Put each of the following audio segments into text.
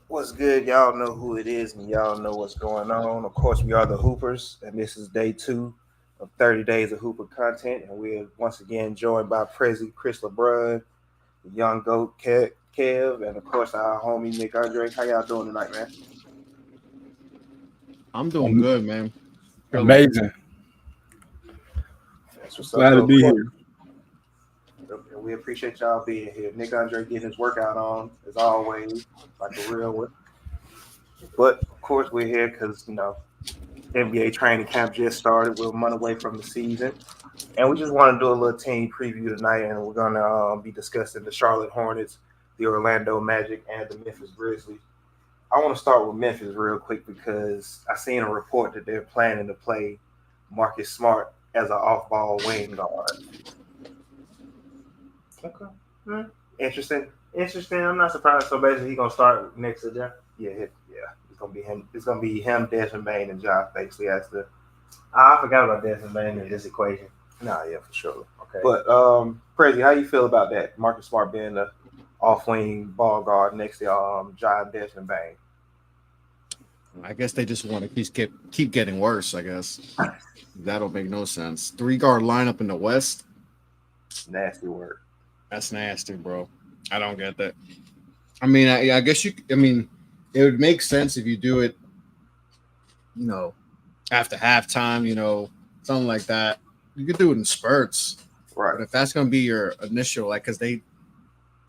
What's good? Y'all know who it is and y'all know what's going on. Of course, we are the Hoopers, and this is day two of 30 days of Hooper content. And we're once again joined by Prezi, Chris LeBron, the young GOAT, Kev, and of course, our homie Nick Andre. How y'all doing tonight, man? I'm doing Am- good, man. Chilling. Amazing. That's what's up. Glad to So, of be course, here. we appreciate y'all being here. Nick Andre getting his workout on, as always, like a real one. But, of course, we're here because, NBA training camp just started. We're a month away from the season. And we just want to do a little team preview tonight, and we're going to be discussing the Charlotte Hornets, the Orlando Magic, and the Memphis Grizzlies. I want to start with Memphis real quick because I seen a report that they're planning to play Marcus Smart as an off-ball wing guard. Okay. Hmm. Interesting. Interesting. I'm not surprised. So basically, he's gonna start next to John. Yeah, yeah. It's gonna be him. It's gonna be him, Desmond Bain, and John basically as the. I forgot about Desmond Bain in this equation. Nah, yeah, for sure. Okay. But Prezi, how you feel about that? Marcus Smart being the off wing ball guard next to John Desmond Bain. I guess they just want to keep getting worse. I guess that don't make no sense. Three guard lineup in the West. Nasty word. That's nasty, bro. I don't get that. I mean, I guess you. I mean, it would make sense if you do it. You know, after halftime. Something like that. You could do it in spurts. Right. But if that's gonna be your initial, like, because they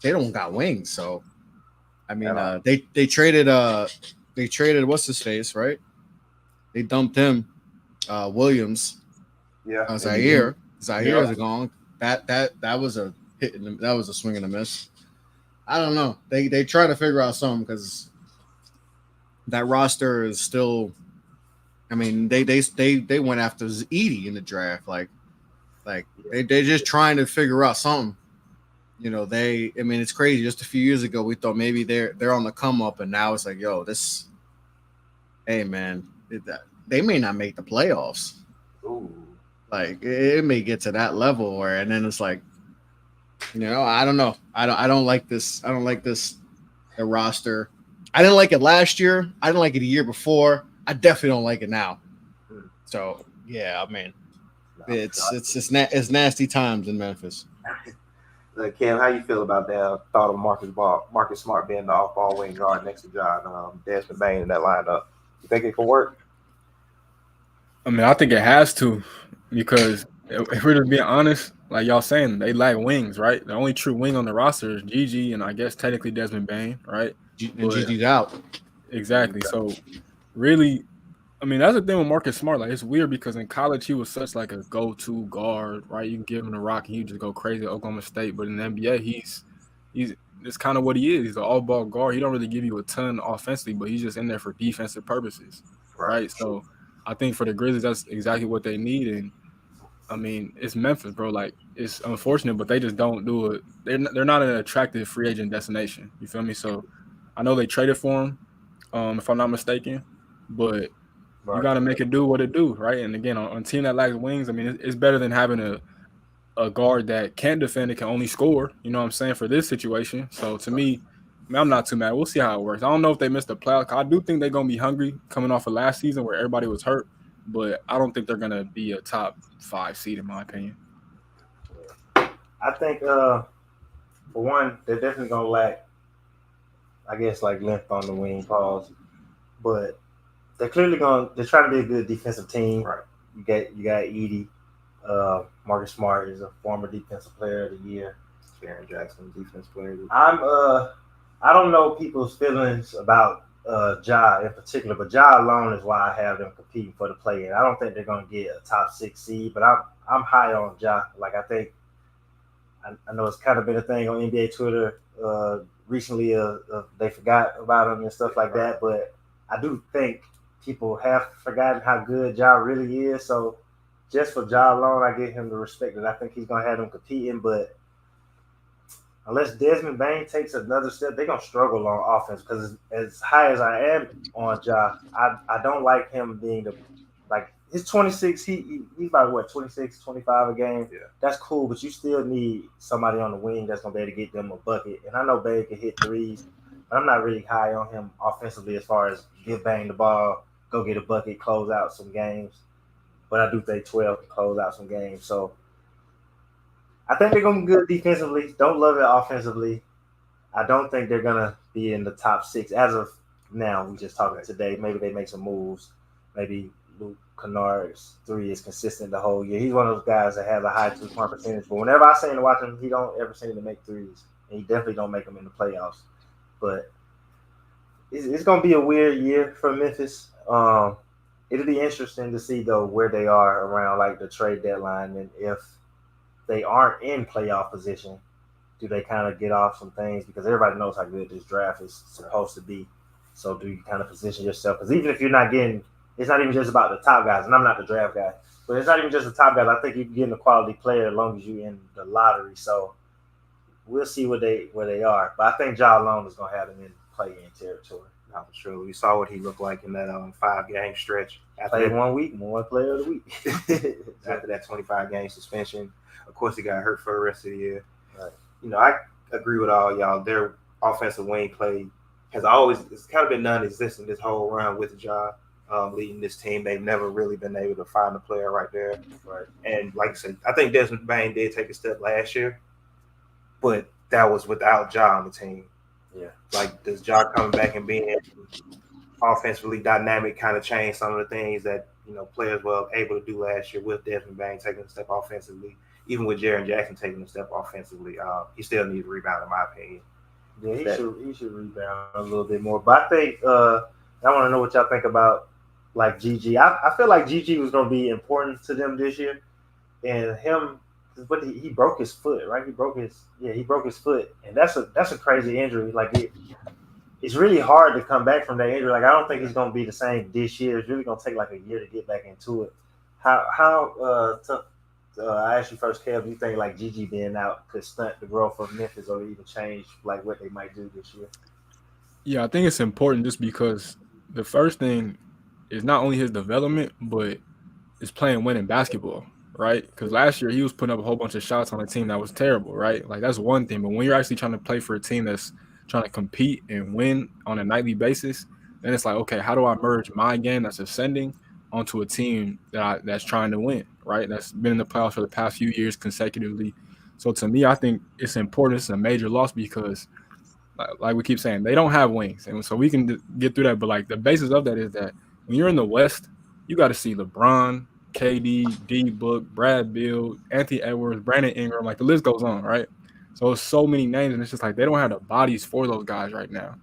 don't got wings, so I mean, they traded what's his face, right? They dumped him, Williams, Yeah. Zaire. Zaire Yeah. is gone. That was a hit. That was a swing and a miss. I don't know. They try to figure out something because that roster is still. I mean, they went after Edie in the draft. Like they just trying to figure out something. I mean, it's crazy. Just a few years ago, we thought maybe they're on the come up, and now it's like, yo, hey man, they may not make the playoffs. Ooh. Like it may get to that level where, and then it's like, I don't know. I don't like this. I don't like this the roster. I didn't like it last year. I didn't like it the year before. I definitely don't like it now. So yeah, I mean, it's nasty times in Memphis. Kim, how you feel about that thought of Marcus Smart being the off-ball wing guard next to John Desmond Bain in that lineup? You think it can work? I mean, I think it has to because if we're just being honest, like y'all saying, they lack wings, right? The only true wing on the roster is Gigi and I guess technically Desmond Bain, right? And But GG's out. exactly. So really, I mean, that's the thing with Marcus Smart. Like, it's weird because in college he was such like a go-to guard, right? You can give him the rock and he just go crazy at Oklahoma State. But in the NBA, he's it's kind of what he is. He's an all-ball guard. He don't really give you a ton offensively, but he's just in there for defensive purposes, Right. right? So I think for the Grizzlies, that's exactly what they need. And I mean, it's Memphis, bro. Like, it's unfortunate, but they just don't do it. They're not an attractive free agent destination. You feel me? So I know they traded for him, if I'm not mistaken, but you Right. got to make it do what it do, right? And again, on a team that lacks wings, I mean, it's better than having a guard that can't defend and can only score. You know what I'm saying, for this situation. So to me, I mean, I'm not too mad. We'll see how it works. I don't know if they missed the playoffs. I do think they're gonna be hungry coming off of last season where everybody was hurt, but I don't think they're gonna be a top 5 seed in my opinion. I think for one, they're definitely gonna lack, I guess, like length on the wing pause, but they're trying to be a good defensive team. Right. You got Edie. Marcus Smart is a former defensive player of the year. Sharon Jackson, defense player. I don't know people's feelings about Ja in particular, but Ja alone is why I have them competing for the play-in. I don't think they're going to get a top 6 seed, but I'm high on Ja. Like, I think I know it's kind of been a thing on NBA Twitter recently. They forgot about him and stuff like that, but I do think people have forgotten how good Ja really is. So just for Ja alone, I give him the respect that I think he's going to have them competing. But unless Desmond Bain takes another step, they're gonna struggle on offense because as high as I am on Ja, I don't like him being the like his 26. He's about what 26, 25 a game. Yeah, that's cool, but you still need somebody on the wing that's gonna be able to get them a bucket. And I know Bain can hit threes, I'm not really high on him offensively as far as give bang the ball, go get a bucket, close out some games. But I do think 12 can close out some games. So I think they're gonna be good defensively. Don't love it offensively. I don't think they're gonna be in the top six as of now. We just talking today. Maybe they make some moves. Maybe Luke Kennard's three is consistent the whole year. He's one of those guys that has a high 2 point percentage. But whenever I seem to watch him, he don't ever seem to make threes, and he definitely don't make them in the playoffs. But it's gonna be a weird year for Memphis. It'll be interesting to see though where they are around like the trade deadline, and if they aren't in playoff position, do they kind of get off some things because everybody knows how good this draft is supposed to be. So do you kind of position yourself? Because even if you're not getting, it's not even just about the top guys, and I'm not the draft guy, but it's not even just the top guys. I think you're getting a quality player as long as you're in the lottery. So we'll see where they are. But I think John Long is going to have them in play-in territory. No, for sure. We saw what he looked like in that 5-game stretch. Played 1 week, one player of the week. After that 25-game suspension, of course, he got hurt for the rest of the year. Right. You know, I agree with all y'all. Their offensive wing play has always, it's kind of been non-existent this whole run with Ja leading this team. They've never really been able to find a player right there. Right. And like I said, I think Desmond Bain did take a step last year, but that was without Ja on the team. Yeah. Like, does Ja coming back and being offensively dynamic kind of change some of the things that, you know, players were able to do last year with Desmond Bain taking a step offensively, even with Jaren Jackson taking a step offensively? He still needs to rebound, in my opinion. Yeah, he should rebound a little bit more. But I think I want to know what y'all think about like GG. I feel like GG was going to be important to them this year, and him. But he broke his foot, right? He broke his foot, and that's a crazy injury. Like it's really hard to come back from that injury. Like I don't think he's gonna be the same this year. It's really gonna take like a year to get back into it. How tough? I asked you first, Kev. Do you think like Gigi being out could stunt the growth of Memphis or even change like what they might do this year? Yeah, I think it's important just because the first thing is not only his development, but it's playing winning basketball. Right? Because last year he was putting up a whole bunch of shots on a team that was terrible, right? Like that's one thing. But when you're actually trying to play for a team that's trying to compete and win on a nightly basis, then it's like, okay, how do I merge my game that's ascending onto a team that's trying to win, right? That's been in the playoffs for the past few years consecutively. So to me, I think it's important. It's a major loss because, like we keep saying, they don't have wings, and so we can get through that. But like the basis of that is that when you're in the West, you got to see LeBron, KD, D Book, Brad Beal, Anthony Edwards, Brandon Ingram, like the list goes on, right? So it's so many names, and it's just like they don't have the bodies for those guys right now.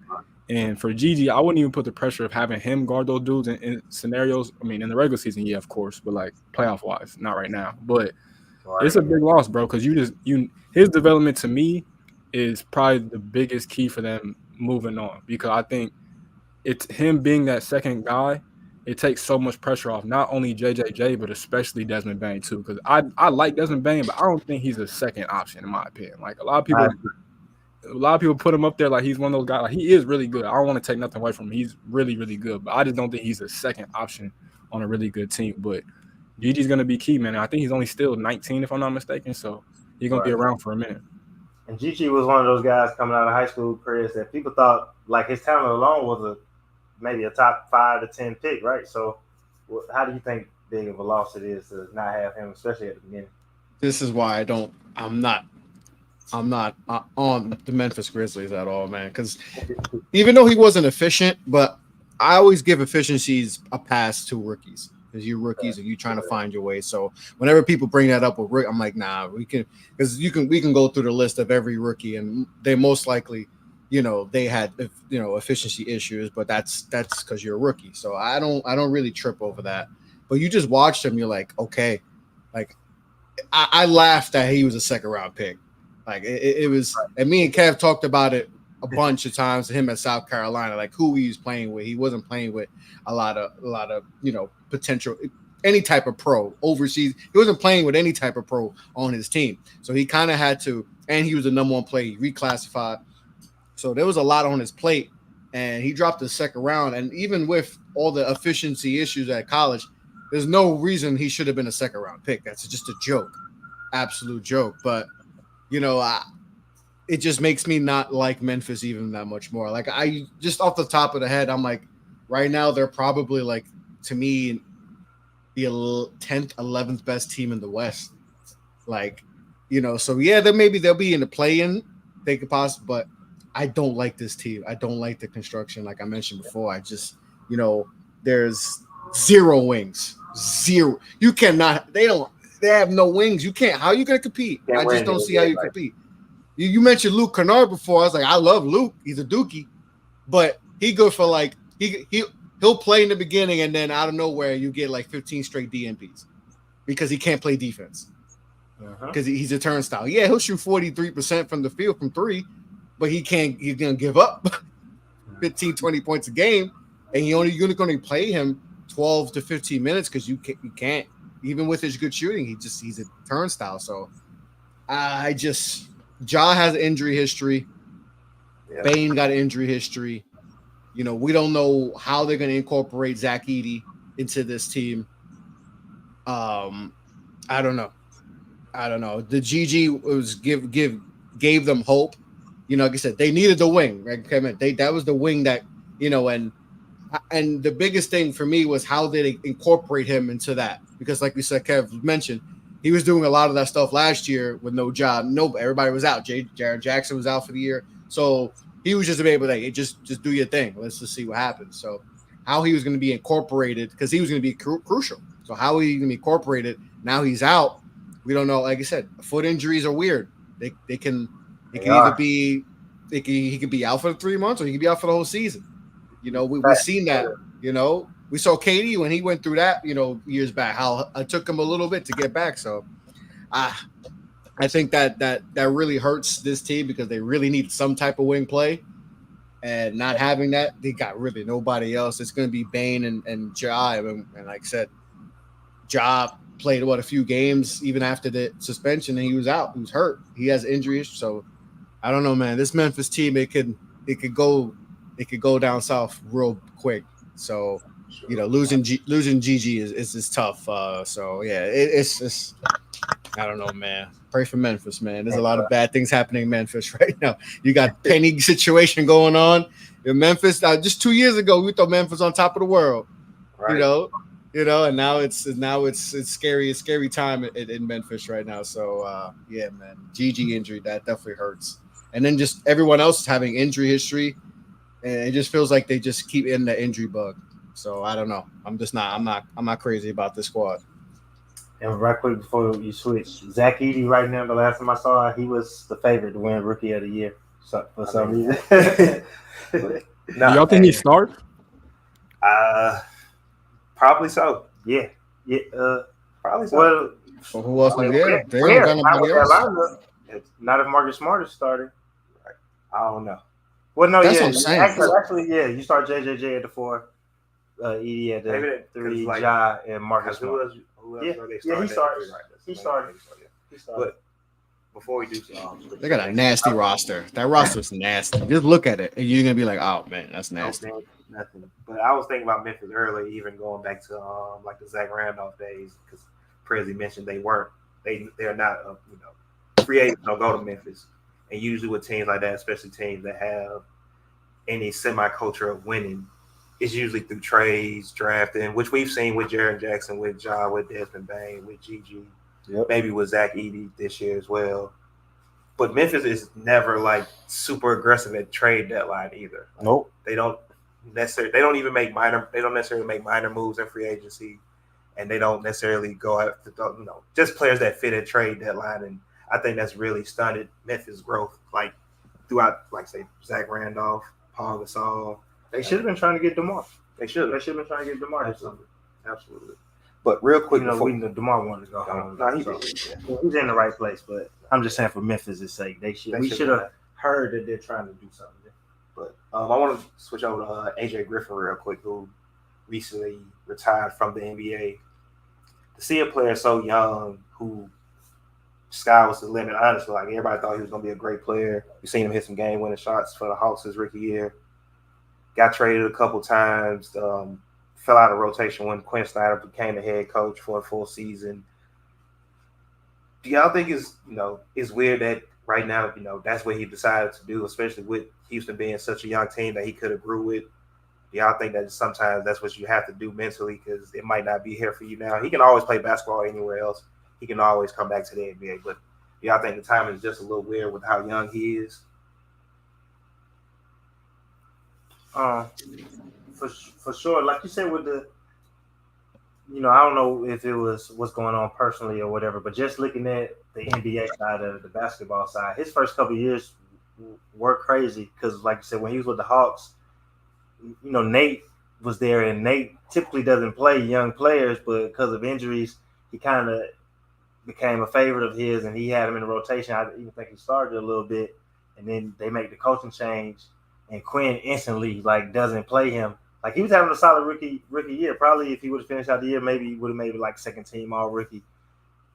And for Gigi, I wouldn't even put the pressure of having him guard those dudes in scenarios. I mean, in the regular season, yeah, of course, but like playoff wise, not right now. But it's a big loss, bro, because his development to me is probably the biggest key for them moving on, because I think it's him being that second guy. It takes so much pressure off not only JJJ, but especially Desmond Bain too. Because I like Desmond Bain, but I don't think he's a second option in my opinion. Like a lot of people put him up there like he's one of those guys. Like he is really good. I don't want to take nothing away from him. He's really, really good. But I just don't think he's a second option on a really good team. But Gigi's gonna be key, man. I think he's only still 19, if I'm not mistaken. So he's gonna be around for a minute. And Gigi was one of those guys coming out of high school, Chris, that people thought like his talent alone was maybe a top 5 to 10 pick, right? So, how do you think big of a loss it is to not have him, especially at the beginning? This is why I'm not on the Memphis Grizzlies at all, man. Because even though he wasn't efficient, but I always give efficiencies a pass to rookies, because you're rookies and you're trying to find your way. So whenever people bring that up with Rick, I'm like, nah, we can go through the list of every rookie, and they most likely, they had, efficiency issues, but that's because you're a rookie. So I don't really trip over that. But you just watch him, you're like, okay, like I laughed that he was a second round pick. Like it was, and me and Kev talked about it a bunch of times to him at South Carolina, like who he was playing with. He wasn't playing with a lot of potential, any type of pro overseas. He wasn't playing with any type of pro on his team. So he kind of had to, and he was the number one player. He reclassified. So there was a lot on his plate, and he dropped the second round. And even with all the efficiency issues at college, there's no reason he should have been a second round pick. That's just a joke, absolute joke. But it just makes me not like Memphis even that much more. Like I just off the top of the head, I'm like, right now they're probably like to me the 10th, 11th best team in the West. Like, so yeah, they'll be in the play-in. They could possibly, but I don't like this team. I don't like the construction. Like I mentioned before, I just, there's zero wings. Zero. You cannot. They have no wings. You can't. How are you going to compete? I just don't see how you compete. You mentioned Luke Kennard before. I was like, I love Luke. He's a dookie, but he good for like he'll play in the beginning and then out of nowhere you get like 15 straight DNPs because he can't play defense because he's a turnstile. Yeah, he'll shoot 43% from the field from three, but he can't. He's gonna give up 15, 20 points a game, and you're going to play him 12 to 15 minutes because you can't even with his good shooting. He's a turnstile. So Ja has injury history. Yeah. Bane got injury history. We don't know how they're going to incorporate Zach Edey into this team. I don't know. The GG was gave them hope. Like I said, they needed the wing. Right? That was the wing that and the biggest thing for me was how they incorporate him into that because, like we said, Kev mentioned. He was doing a lot of that stuff last year with no job. Everybody was out. Jaren Jackson was out for the year. So he was just able to just do your thing. Let's just see what happens. So how he was going to be incorporated because he was going to be crucial. So how he going to be incorporated now he's out. We don't know. Like I said, foot injuries are weird. He can either be he could be out for 3 months or he could be out for the whole season. We've seen that. We saw KD when he went through that, years back, how it took him a little bit to get back. So I think that really hurts this team because they really need some type of wing play. And not having that, they got really nobody else. It's going to be Bane and Ja. And like I said, Ja played, a few games even after the suspension, and he was out. He was hurt. He has injuries. So I don't know, man. This Memphis team, it could go down south real quick. So losing GG is tough. So yeah, it's I don't know, man. Pray for Memphis, man. There's a lot of bad things happening in Memphis right now. You got Penny situation going on in Memphis. Just 2 years ago, we thought Memphis on top of the world. Right. And now it's scary. It's scary time in Memphis right now. So yeah, man. GG injury that definitely hurts. And then just everyone else having injury history. And it just feels like they just keep in the injury bug. So I don't know. I'm not crazy about this squad. And right quick before you switch, Zach Edey right now, the last time I saw he was the favorite to win Rookie of the Year for some reason. Do y'all think he start? Probably so. Yeah. Probably so. Well, who else is there? They don't got nobody else. Not if Marcus Smart is starting. I don't know. Well, no, that's yeah. What I'm saying. Actually, yeah. You start JJJ at the 4, Edey at the 3, Ja and Marcus Smart. Who else are they starting? He started. But before we do, they got a nasty roster. That roster's nasty. Just look at it, and you're gonna be like, "Oh man, that's nasty." Nothing. But I was thinking about Memphis early, even going back to like the Zach Randolph days, because Prezi mentioned they're not free agents don't go to Memphis. And usually with teams like that, especially teams that have any semi-culture of winning, it's usually through trades, drafting, which we've seen with Jaren Jackson, with Ja, with Desmond Bane, with GG, maybe with Zach Edey this year as well. But Memphis is never like super aggressive at trade deadline either. Nope. They don't necessarily make minor moves in free agency, and they don't necessarily go after just players that fit at trade deadline. And I think that's really stunted Memphis' growth, like throughout, like say Zach Randolph, Paul Gasol. They should have been trying to get DeMar. They should have been trying to get DeMar. Absolutely. But real quick, DeMar wanted to go home. No, he's in the right place. But I'm just saying, for Memphis' sake, we should have heard that they're trying to do something. But I want to switch over to AJ Griffin real quick, who recently retired from the NBA. To see a player so young who sky was the limit, honestly, like everybody thought he was going to be a great player. We've seen him hit some game-winning shots for the Hawks his rookie year. Got traded a couple times, fell out of rotation when Quinn Snyder became the head coach for a full season. Do y'all think it's weird that right now, that's what he decided to do, especially with Houston being such a young team that he could have grew with. Do y'all think that sometimes that's what you have to do mentally because it might not be here for you now? He can always play basketball anywhere else. He can always come back to the NBA. But do y'all think the timing is just a little weird with how young he is? For sure, like you said with I don't know if it was what's going on personally or whatever, but just looking at the NBA side of it, the basketball side, his first couple of years were crazy because, like you said, when he was with the Hawks, Nate was there, and Nate typically doesn't play young players, but because of injuries, he kind of became a favorite of his, and he had him in the rotation. I even think he started a little bit, and then they make the coaching change, and Quinn instantly doesn't play him. Like he was having a solid rookie year. Probably if he would have finished out the year, maybe he would have made it like second team all rookie.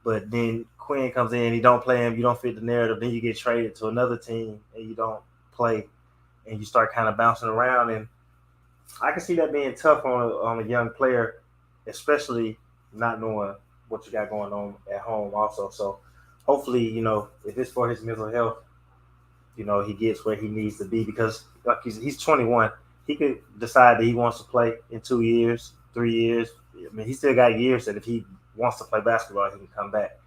But then Quinn comes in, you don't play him, you don't fit the narrative, then you get traded to another team and you don't play, and you start kind of bouncing around. And I can see that being tough on a young player, especially not knowing what you got going on at home also. So hopefully, if it's for his mental health, he gets where he needs to be because like he's 21. He could decide that he wants to play in 2 years, 3 years. I mean, he still got years that if he wants to play basketball, he can come back.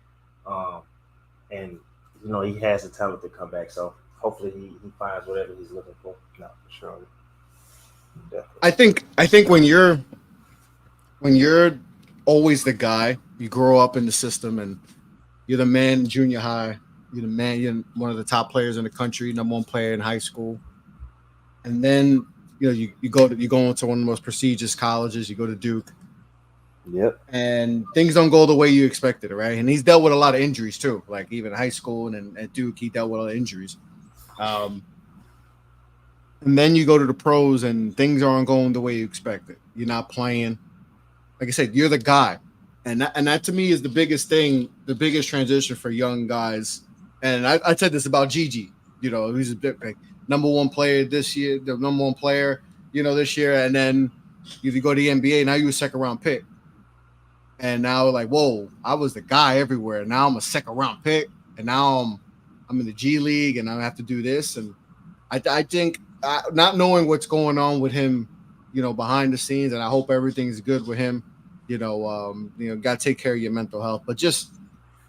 And he has the talent to come back. So hopefully he finds whatever he's looking for. No, for sure. Definitely. I think when you're always the guy, you grow up in the system and you're the man in junior high, you're the man, you're one of the top players in the country, number one player in high school. And then you go into one of the most prestigious colleges, you go to Duke. Yep. And things don't go the way you expected, right? And he's dealt with a lot of injuries too. Like even in high school and at Duke, he dealt with a lot of injuries. And then you go to the pros and things aren't going the way you expected. You're not playing. Like I said, you're the guy. And that to me is the biggest thing, the biggest transition for young guys. And I said this about Gigi. He's a bit like number one player this year, the number one player, this year. And then you go to the NBA, now you're a second round pick. And now like, whoa, I was the guy everywhere. Now I'm a second round pick. And now I'm in the G League and I have to do this. And I think not knowing what's going on with him, behind the scenes, and I hope everything's good with him. Got to take care of your mental health. But just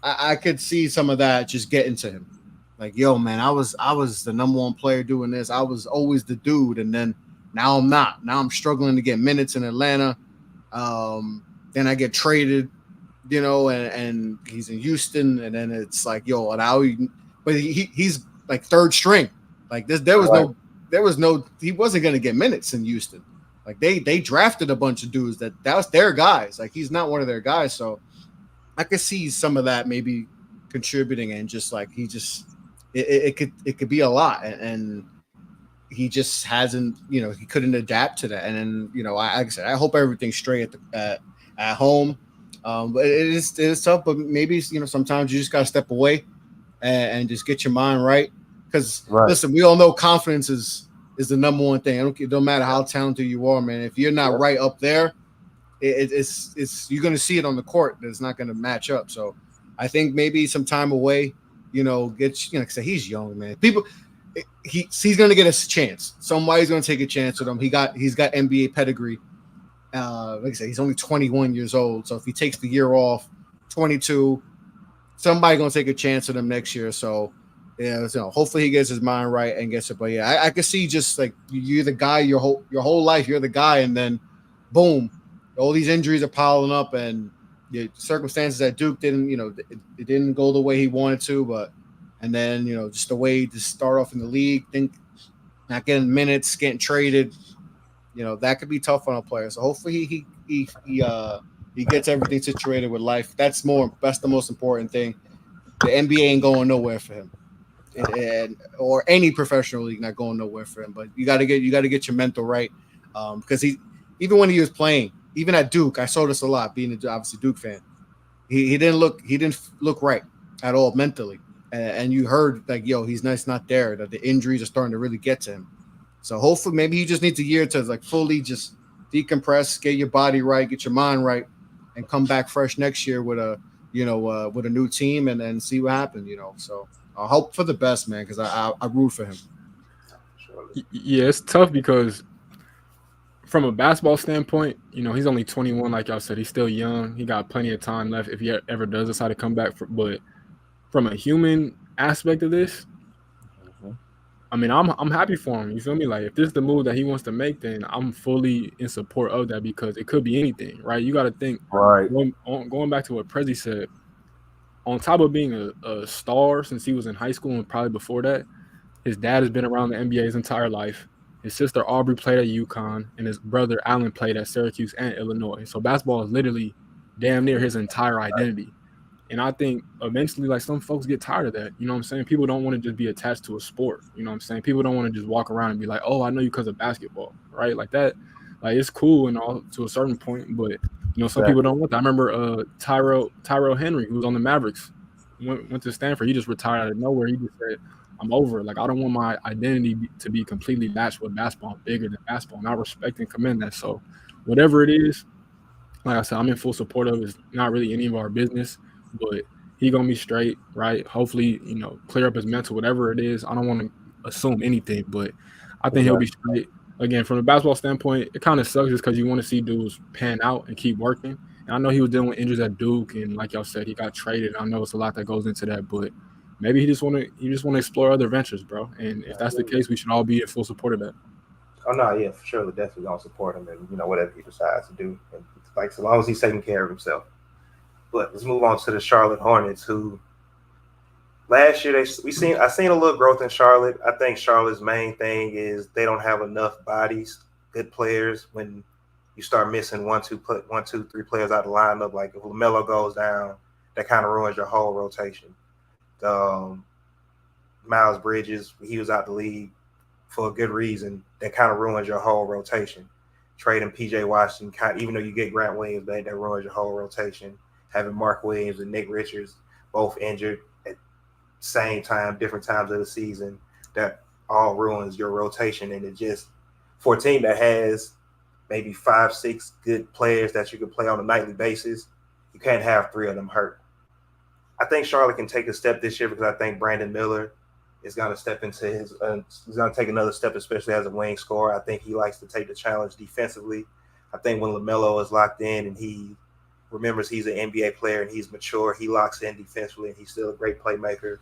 I could see some of that just getting to him. Like, yo, man, I was the number one player doing this. I was always the dude, and then now I'm not. Now I'm struggling to get minutes in Atlanta. Then I get traded, and he's in Houston, and then it's like, yo, now he's like third string. Like this, there was no, he wasn't gonna get minutes in Houston. Like they drafted a bunch of dudes that was their guys. Like he's not one of their guys. So I could see some of that maybe contributing, and just like it could be a lot, and he just hasn't, he couldn't adapt to that. And then like I said, I hope everything's straight at home. But it is tough. But maybe sometimes you just gotta step away and just get your mind right. Because listen, we all know confidence is the number one thing. It don't matter how talented you are, man. If you're not right up there, it's you're gonna see it on the court. That it's not gonna match up. So I think maybe some time away, cause he's young, man. He's gonna get a chance. Somebody's gonna take a chance with him. He's got NBA pedigree. Like I said, he's only 21 years old. So if he takes the year off, 22, somebody's gonna take a chance with him next year. So yeah, hopefully he gets his mind right and gets it. But yeah, I could see just like you're the guy your whole life, you're the guy, and then boom, all these injuries are piling up, and the circumstances at Duke didn't, it didn't go the way he wanted to, and then just the way to start off in the league, not getting minutes, getting traded, that could be tough on a player. So hopefully he gets everything situated with life. That's the most important thing. The NBA ain't going nowhere for him. Or any professional league not going nowhere for him, but you got to get your mental right, because even when he was playing, even at Duke, I saw this a lot. Being obviously Duke fan, he didn't look right at all mentally, and you heard like, yo, he's not there. That the injuries are starting to really get to him. So hopefully, maybe he just needs a year to like fully just decompress, get your body right, get your mind right, and come back fresh next year with a new team and see what happens. So. I hope for the best, man, because I root for him. Yeah, it's tough because from a basketball standpoint, he's only 21, like y'all said. He's still young. He got plenty of time left if he ever does decide to come back. But from a human aspect of this, I mean, I'm happy for him. You feel me? Like, if this is the move that he wants to make, then I'm fully in support of that because it could be anything, right? You got to think, Right. going back to what Prezi said, on top of being a star since he was in high school and probably before that, his dad has been around the NBA his entire life. His sister Aubrey played at UConn, and his brother Allen played at Syracuse and Illinois. So basketball is literally damn near his entire identity. And I think eventually, like, some folks get tired of that. You know what I'm saying? People don't want to just be attached to a sport. You know what I'm saying? People don't want to just walk around and be like, oh, I know you because of basketball, right? Like that. Like, it's cool and all to a certain point, but some people don't want that. I remember Tyrell Henry, who was on the Mavericks, went to Stanford. He just retired out of nowhere. He just said, I'm over it. Like, I don't want my identity to be completely matched with basketball. I'm bigger than basketball. And I respect and commend that. So whatever it is, like I said, I'm in full support of it. It's not really any of our business, but he gonna be straight, right? Hopefully, clear up his mental, whatever it is. I don't want to assume anything, but I think he'll be straight. Again, from a basketball standpoint, it kind of sucks just because you want to see dudes pan out and keep working. And I know he was dealing with injuries at Duke, and like y'all said, he got traded. I know it's a lot that goes into that, but maybe he just want to explore other ventures, bro. And if that's the case, we should all be in full support of that. Oh no, yeah, for sure, definitely gonna support him, and whatever he decides to do, and like so long as he's taking care of himself. But let's move on to the Charlotte Hornets, who last year I seen a little growth in Charlotte. I think Charlotte's main thing is they don't have enough bodies, good players. When you start missing one, two, 3 players out of the lineup, like if LaMelo goes down, that kind of ruins your whole rotation. Miles Bridges, he was out the league for a good reason. That kind of ruins your whole rotation. Trading PJ Washington, even though you get Grant Williams back, that ruins your whole rotation. Having Mark Williams and Nick Richards both injured at the same time, different times of the season, that all ruins your rotation. And it just, for a team that has maybe 5-6 good players that you can play on a nightly basis, you can't have 3 of them hurt. I think Charlotte can take a step this year because I think Brandon Miller is going to step into he's going to take another step, especially as a wing scorer. I think he likes to take the challenge defensively. I think when LaMelo is locked in and he remembers he's an NBA player and he's mature, he locks in defensively, and he's still a great playmaker,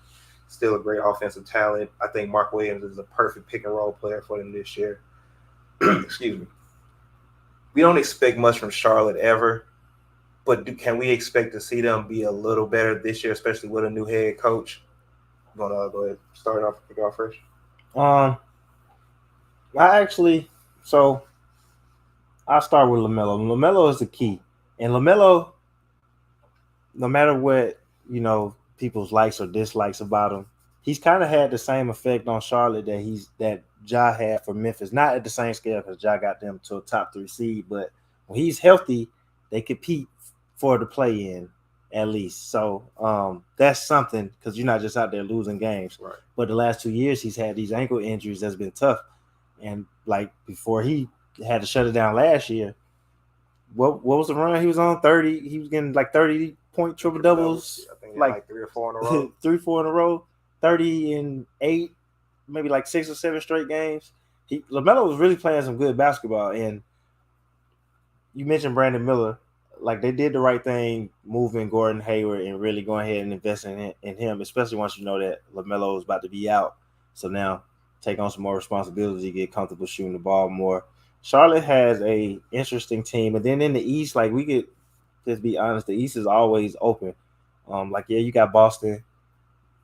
still a great offensive talent. I think Mark Williams is a perfect pick and roll player for them this year. Excuse me. We don't expect much from Charlotte ever, but can we expect to see them be a little better this year, especially with a new head coach? You want to go ahead and pick off first? I'll start with LaMelo. LaMelo is the key. And LaMelo, no matter what, people's likes or dislikes about him, he's kind of had the same effect on Charlotte that Ja had for Memphis. Not at the same scale because Ja got them to a top 3 seed, but when he's healthy, they compete for the play-in at least. So that's something because you're not just out there losing games. Right. But the last 2 years, he's had these ankle injuries that's been tough. And like before he had to shut it down last year, what was the run he was on? 30. He was getting like 30-point triple doubles. I think like 3 or 4 in a row. 3-4 in a row. 30 and 8, maybe like 6 or 7 straight games. LaMelo was really playing some good basketball. And you mentioned Brandon Miller. Like, they did the right thing moving Gordon Hayward and really going ahead and investing in him, especially once you know that LaMelo is about to be out. So now take on some more responsibility, get comfortable shooting the ball more. Charlotte has a interesting team. And then in the East, like, we could just be honest, the East is always open. You got Boston,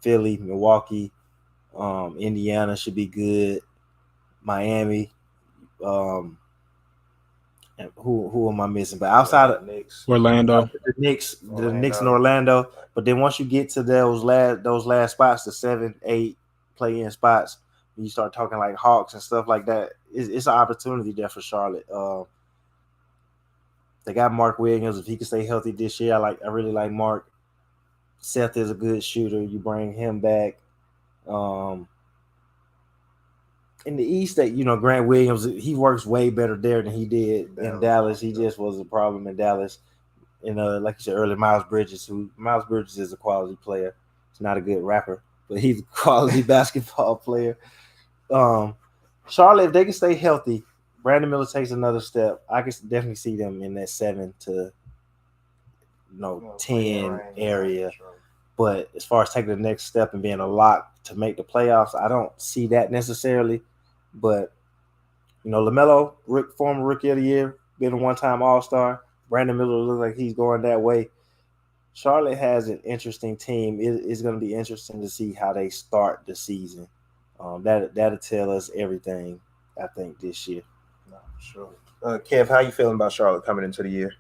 Philly, Milwaukee, Indiana should be good, Miami, and who am I missing? But outside of Orlando, the Knicks in Orlando. But then once you get to those last spots, the 7, 8 play-in spots, you start talking like Hawks and stuff like that. It's an opportunity there for Charlotte. They got Mark Williams. If he can stay healthy this year, I really like Mark. Seth is a good shooter. You bring him back. In the East, Grant Williams, he works way better there than he did in Dallas. He just was a problem in Dallas. And like you said earlier, Miles Bridges is a quality player. He's not a good rapper, but he's a quality basketball player. Charlotte, if they can stay healthy, Brandon Miller takes another step. I can definitely see them in that 7 to 10 area. But as far as taking the next step and being a lock to make the playoffs, I don't see that necessarily. But LaMelo, former Rookie of the Year, been a one-time All-Star. Brandon Miller looks like he's going that way. Charlotte has an interesting team. It's going to be interesting to see how they start the season. That'll tell us everything, I think, this year. No, sure. Kev, how you feeling about Charlotte coming into the year?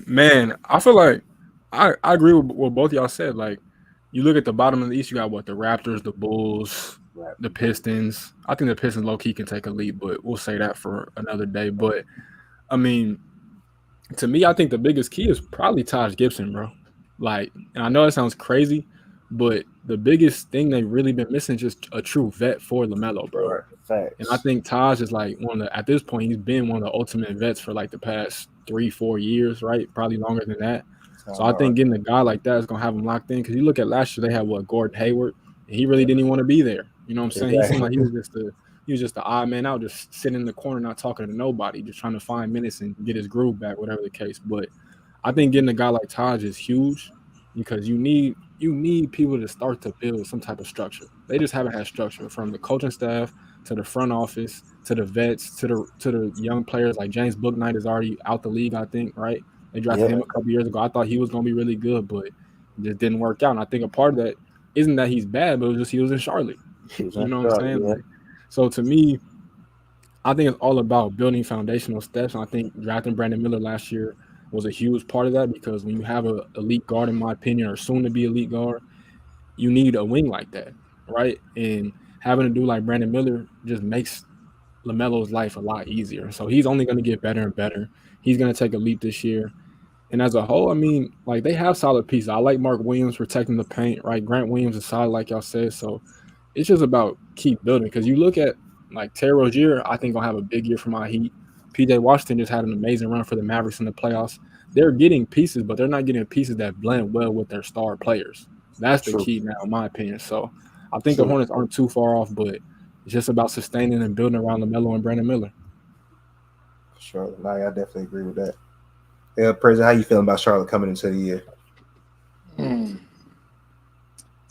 Man, I feel like I agree with what both y'all said. Like, you look at the bottom of the East, you got the Raptors, the Bulls, the Pistons. I think the Pistons low key can take a leap, but we'll say that for another day. But I mean, to me, I think the biggest key is probably Taj Gibson, bro. Like, and I know it sounds crazy, but the biggest thing they've really been missing is just a true vet for LaMelo, bro. Right. Facts. And I think Taj is like at this point, he's been one of the ultimate vets for like the past 3-4 years, right? Probably longer than that. So I think getting a guy like that is going to have him locked in. Because you look at last year, they had Gordon Hayward, and he really didn't even want to be there. You know what I'm saying? Exactly. He seemed like he was just the odd man out, just sitting in the corner, not talking to nobody, just trying to find minutes and get his groove back, whatever the case. But I think getting a guy like Taj is huge because you need people to start to build some type of structure. They just haven't had structure from the coaching staff to the front office to the vets to the young players. Like James Bouknight is already out the league, I think, right? They drafted him a couple years ago. I thought he was going to be really good, but it just didn't work out. And I think a part of that isn't that he's bad, but it was just he was in Charlotte. You know what I'm saying? Yeah. Like, so to me, I think it's all about building foundational steps. And I think drafting Brandon Miller last year was a huge part of that because when you have an elite guard, in my opinion, or soon to be elite guard, you need a wing like that, right? And having a dude like Brandon Miller just makes LaMelo's life a lot easier. So he's only going to get better and better. He's going to take a leap this year. And as a whole, I mean, like they have solid pieces. I like Mark Williams protecting the paint, right? Grant Williams is solid, like y'all said. So it's just about keep building. Because you look at like Terry Rozier, I think gonna have a big year for my Heat. PJ Washington just had an amazing run for the Mavericks in the playoffs. They're getting pieces, but they're not getting pieces that blend well with their star players. That's the key now, in my opinion. So I think the Hornets aren't too far off, but it's just about sustaining and building around LaMelo and Brandon Miller. Sure, no, I definitely agree with that. Yeah, President, how you feeling about Charlotte coming into the year?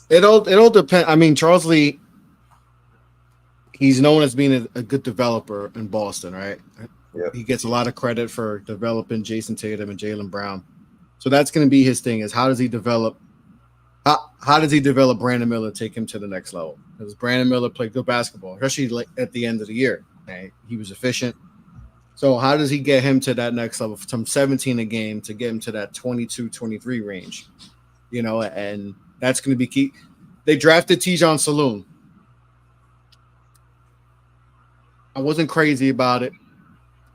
It all depends. I mean, Charles Lee, he's known as being a good developer in Boston, right? Yep. He gets a lot of credit for developing Jason Tatum and Jaylen Brown. So that's going to be his thing: is how does he develop Brandon Miller, take him to the next level? Because Brandon Miller played good basketball, especially like at the end of the year. Okay? He was efficient. So how does he get him to that next level from 17 a game to get him to that 22, 23 range? And that's going to be key. They drafted Tijon Saloon. I wasn't crazy about it.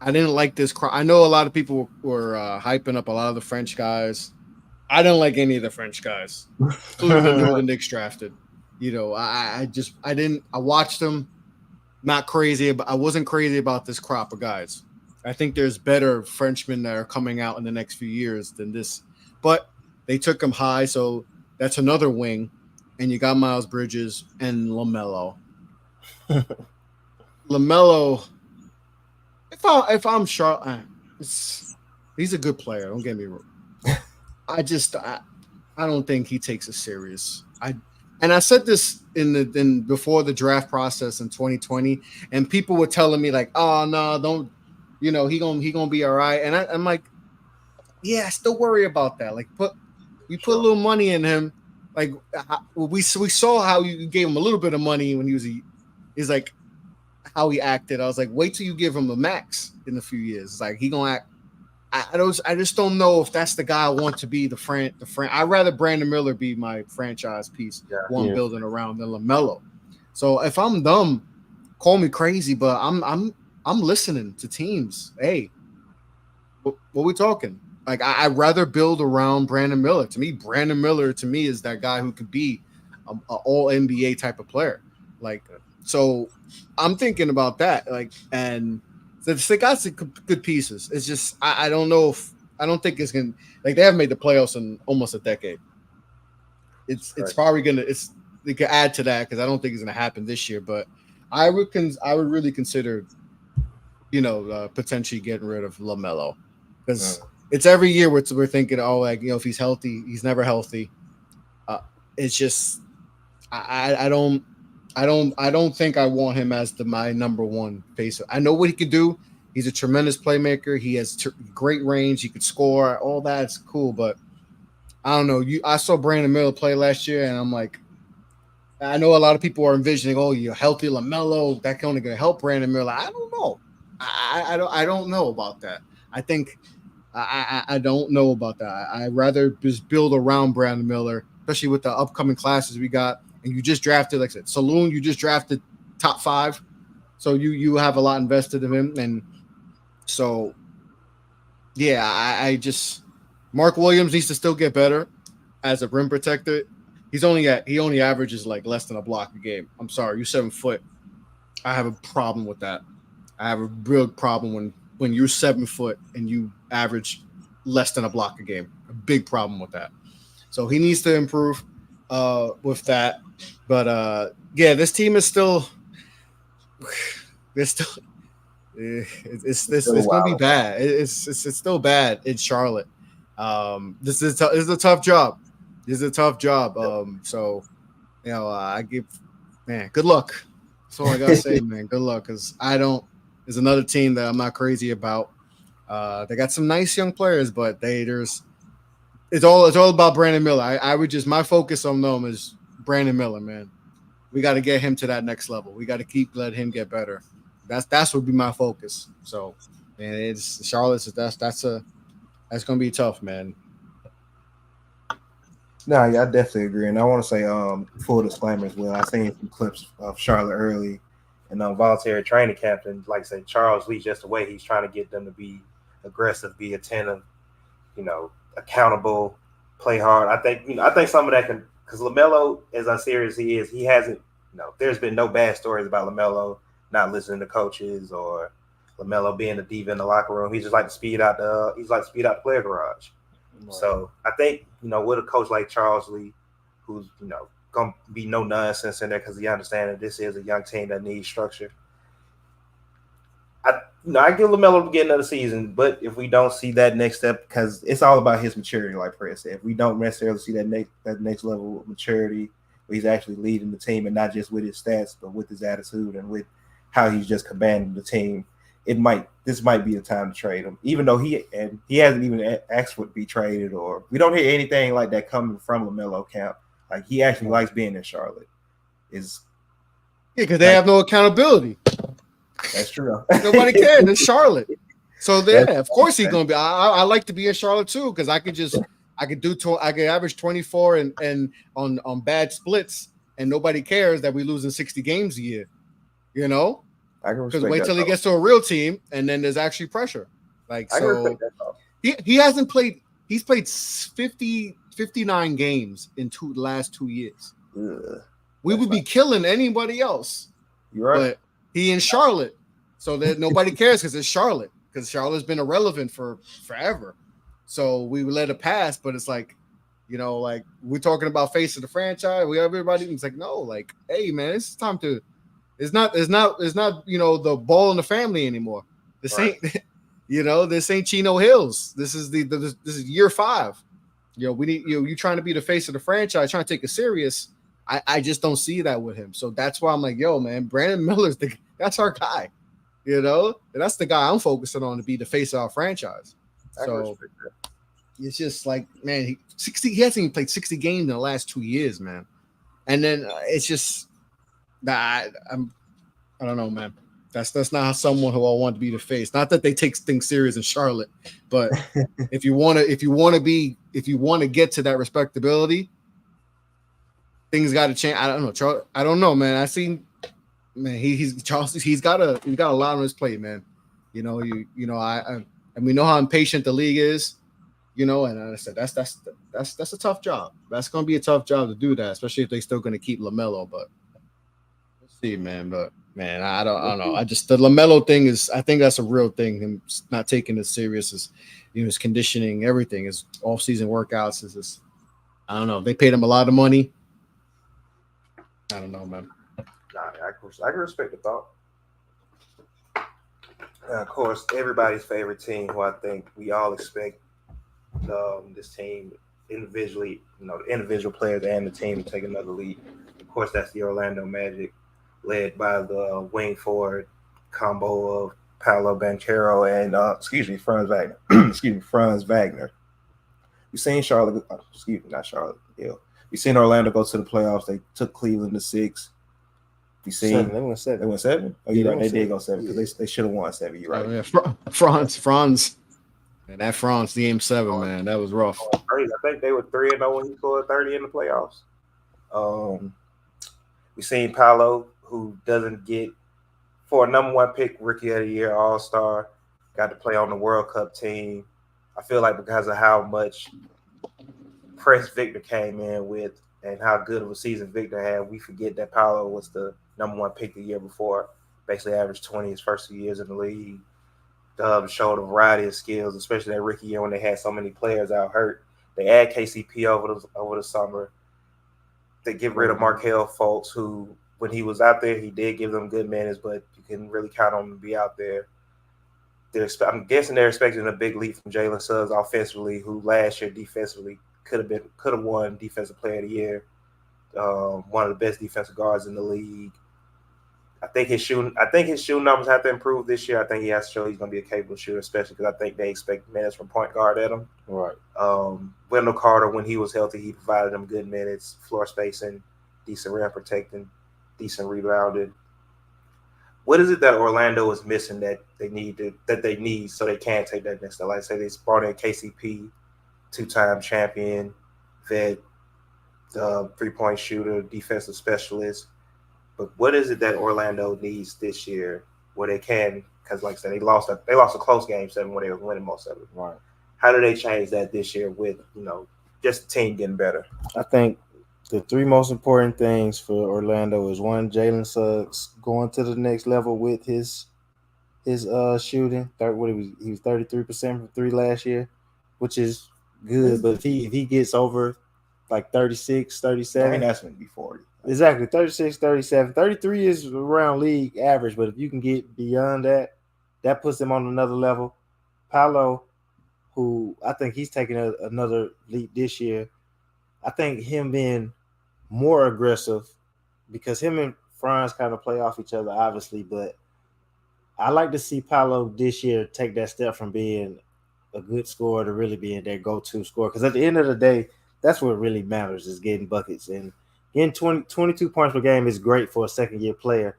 I didn't like this. I know a lot of people were hyping up a lot of the French guys. I didn't like any of the French guys. Including the Knicks drafted. I watched them. Not crazy, but I wasn't crazy about this crop of guys. I think there's better Frenchmen that are coming out in the next few years than this. But they took him high, so that's another wing. And you got Miles Bridges and LaMelo. LaMelo, if I'm Charlotte, he's a good player. Don't get me wrong. I don't think he takes it serious. And I said this in before the draft process in 2020, and people were telling me like, "Oh no, don't." He gonna be all right. And I'm like, yeah, I still worry about that. Like, we put a little money in him. Like, we saw how you gave him a little bit of money when he's like how he acted. I was like, wait till you give him a max in a few years. It's like he gonna act. I just don't know if that's the guy I want to be the friend. I'd rather Brandon Miller be my franchise piece, building around than LaMelo. So if I'm dumb, call me crazy, but I'm listening to teams. Hey, what we talking? Like, I'd rather build around Brandon Miller. To me, Brandon Miller is that guy who could be an all NBA type of player. Like, so I'm thinking about that. Like, and they got some good pieces. It's just I don't know if don't think it's gonna like they haven't made the playoffs in almost a decade. It's probably gonna they could add to that because I don't think it's gonna happen this year. But I would really consider, potentially getting rid of LaMelo because it's every year we're thinking, if he's healthy, he's never healthy. It's just I don't think I want him as my number one face. I know what he could do. He's a tremendous playmaker. He has great range. He could score. All that's cool, but I don't know. I saw Brandon Miller play last year, and I'm like, I know a lot of people are envisioning, you're healthy LaMelo. That's only going to help Brandon Miller. I don't know. I don't know about that. I think I don't know about that. I'd rather just build around Brandon Miller, especially with the upcoming classes we got. And you just drafted, like I said, Saloon, you just drafted top 5. So you have a lot invested in him. And so, yeah, I just Mark Williams needs to still get better as a rim protector. He only averages like less than a block a game. I'm sorry, you're 7 foot. I have a problem with that. I have a real problem when you're 7 foot and you average less than a block a game. A big problem with that. So he needs to improve with that. But this team is still. It's going to be bad. It's still bad in Charlotte. This is a tough job. So, I give good luck. That's all I gotta say, man. Good luck, because there's another team that I'm not crazy about. They got some nice young players, but it's all about Brandon Miller. I would just my focus on them is Brandon Miller, man. We got to get him to that next level. We got to keep letting him get better. That's would be my focus. So, man, it's Charlotte. That's gonna be tough, man. No, yeah, I definitely agree. And I want to say full disclaimer as well. I seen some clips of Charlotte early and voluntary training camp, and like I said, Charles Lee, just the way he's trying to get them to be aggressive, be attentive, accountable, play hard. I think some of that can, because LaMelo, as serious he is, he hasn't, there's been no bad stories about LaMelo not listening to coaches or LaMelo being a diva in the locker room. He just like to speed out the player garage. Right. So I think, with a coach like Charles Lee, who's, going to be no nonsense in there because he understands that this is a young team that needs structure. I give LaMelo to get another season, but if we don't see that next step, because it's all about his maturity, like Fred said. If we don't necessarily see that next level of maturity where he's actually leading the team and not just with his stats, but with his attitude and with how he's just commanding the team, this might be the time to trade him, even though he hasn't even asked for it to be traded, or we don't hear anything like that coming from LaMelo camp. Like, he actually likes being in Charlotte. Because they have no accountability. That's true. Nobody cares. It's Charlotte. So of course he's gonna be. I like to be in Charlotte too, because I could average 24 and on bad splits, and nobody cares that we losing 60 games a year. Because wait till he gets to a real team, and then there's actually pressure. He hasn't played. He's played 59 games in the last 2 years. Ugh, we would be killing anybody else. You're right. But he in Charlotte, so that nobody cares because it's Charlotte. Because Charlotte's been irrelevant for forever. So we let it pass, but it's like, we're talking about face of the franchise. Everybody, it's like, no, like, hey man, it's time to. It's not the ball in the family anymore. This ain't this ain't Chino Hills. This is this is year 5. We need you trying to be the face of the franchise, trying to take it serious. I just don't see that with him. So that's why I'm like, yo, man, Brandon Miller's that's our guy. And that's the guy I'm focusing on to be the face of our franchise. So it's just like, man, he hasn't even played 60 games in the last 2 years, man. And then it's just I don't know, man. That's not someone who I want to be the face. Not that they take things serious in Charlotte, but if you want to get to that respectability, things got to change. I don't know, man. I seen, man. He's got a lot on his plate, man. And we know how impatient the league is. And I said that's a tough job. That's gonna be a tough job to do that, especially if they're still gonna keep LaMelo. But let's see, man. But Man, I don't know. I just the LaMelo thing is. I think that's a real thing. Him not taking it serious is, his conditioning, everything, his off season workouts is just. I don't know. They paid him a lot of money. I don't know, man. Nah, I can respect the thought. And of course, everybody's favorite team, who I think we all expect this team individually, the individual players and the team to take another lead. Of course, that's the Orlando Magic, led by the wing forward combo of Paolo Banchero and Franz Wagner. Franz Wagner. We've seen Charlotte. Not Charlotte. Yeah, we've seen Orlando go to the playoffs. They took Cleveland to 6. We seen Seven. They went 7. They went 7. Oh, Yeah, you're right. They did seven. go 7 because they should have won 7. You're right. Oh, yeah. Franz. And that France game 7, man, that was rough. Crazy. I think they were 3-0 when he scored 30 in the playoffs. We seen Paolo, who doesn't get for a number 1 pick, rookie of the year, all-star, got to play on the World Cup team. I feel like because of how much press Victor came in with and how good of a season Victor had, we forget that Paolo was the number 1 pick the year before, basically averaged 20 his first 2 years in the league. Showed a variety of skills, especially that rookie year when they had so many players out hurt. They add KCP over the summer. They get rid of Markelle Fultz, who, when he was out there, he did give them good minutes, but you can really count on him to be out there. I'm guessing they're expecting a big leap from Jalen Suggs offensively, who last year defensively could have won Defensive Player of the Year, one of the best defensive guards in the league. I think his shooting numbers have to improve this year. I think he has to show he's going to be a capable shooter, especially because I think they expect minutes from point guard at him. Right. Wendell Carter, when he was healthy, he provided them good minutes, floor spacing, decent rim protecting, decent rebounding. What is it that Orlando is missing that they need so they can take that next step? Like I say, they brought in KCP, 2-time champion, vet, 3-point shooter, defensive specialist. But what is it that Orlando needs this year where they can? Because, like I said, they lost a close game 7 where they were winning most of it. Right. How do they change that this year with just the team getting better? I think the 3 most important things for Orlando is 1, Jalen Suggs going to the next level with his shooting. He was 33% from 3 last year, which is good. But if he gets over like 36, 37, I mean, that's going to be 40. Exactly, 36, 37. 33 is around league average, but if you can get beyond that, that puts him on another level. Paolo, who I think he's taking another leap this year, I think him being more aggressive, because him and Franz kind of play off each other, obviously, but I like to see Paolo this year take that step from being a good scorer to really being their go-to scorer, because at the end of the day, that's what really matters, is getting buckets. And getting 22 points per game is great for a second-year player.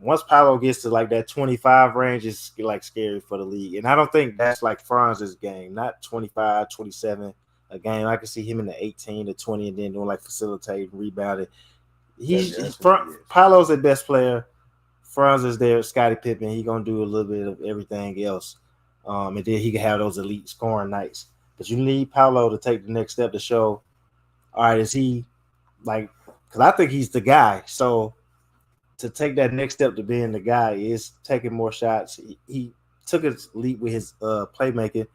Once Paolo gets to like that 25 range, it's like scary for the league. And I don't think that's like Franz's game, not 25, 27 a game. I can see him in the 18 to 20 and then doing like facilitating, rebounding. Paolo's the best player. Franz is there, Scottie Pippen. He's going to do a little bit of everything else. And then he can have those elite scoring nights. But you need Paolo to take the next step to show, all right, is he like, because I think he's the guy. So to take that next step to being the guy is taking more shots. He took a leap with his playmaking,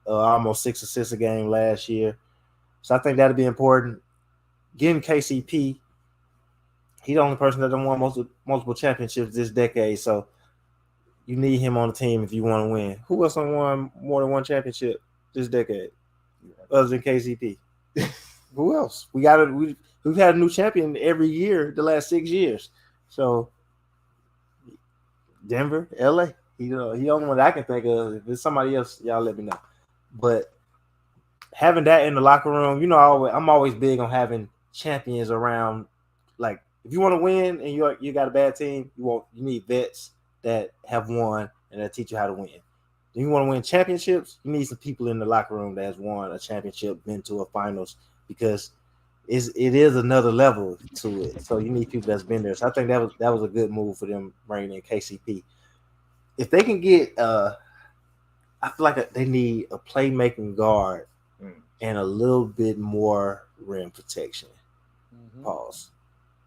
almost 6 assists a game last year. So I think that'll be important. Getting KCP, he's the only person that done won multiple championships this decade. So you need him on the team if you want to win. Who else done won more than one championship this decade other than KCP? Who else? We've had a new champion every year the last 6 years. So Denver, LA, he the only one that I can think of. If it's somebody else, y'all let me know. But having that in the locker room, I'm always big on having champions around. Like if you want to win and you got a bad team, you need vets that have won and that teach you how to win. If you want to win championships, you need some people in the locker room that has won a championship, been to a finals, because it is another level to it. So you need people that's been there. So I think that was a good move for them bringing in KCP. If they can get, I feel like they need a playmaking guard and a little bit more rim protection. Pause.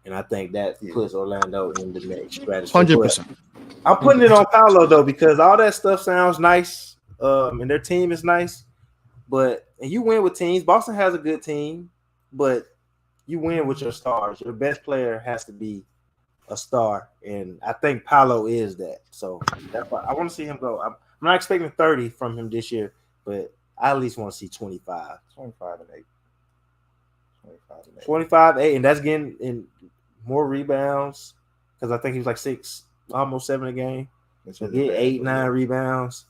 and I think that puts Orlando in the next strategy. 100%. I'm putting it on Paolo though because all that stuff sounds nice, and their team is nice. But and you win with teams. Boston has a good team, but you win with your stars. Your best player has to be a star, and I think Paolo is that. So that's why I want to see him go. I'm not expecting 30 from him this year, but I at least want to see 25. 25 and 8. 25, 8, and that's getting in more rebounds because I think he was like 6, almost 7 a game. So get 8, 9 rebounds.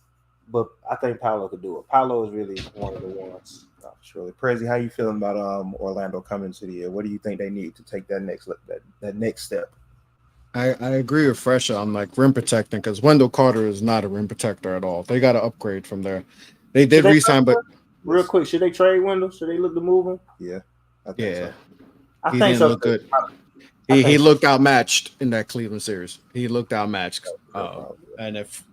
But I think Paolo could do it. Paolo is really one of the ones. Surely. Prezi, how you feeling about Orlando coming to the year? What do you think they need to take that next step? I agree with Fresh on like rim protecting because Wendell Carter is not a rim protector at all. They got to upgrade from there. They did re-sign, but real quick, should they trade Wendell? Should they look to move him? Yeah. I think so. I he think didn't so. Look good. He looked outmatched in that Cleveland series. He looked outmatched. And if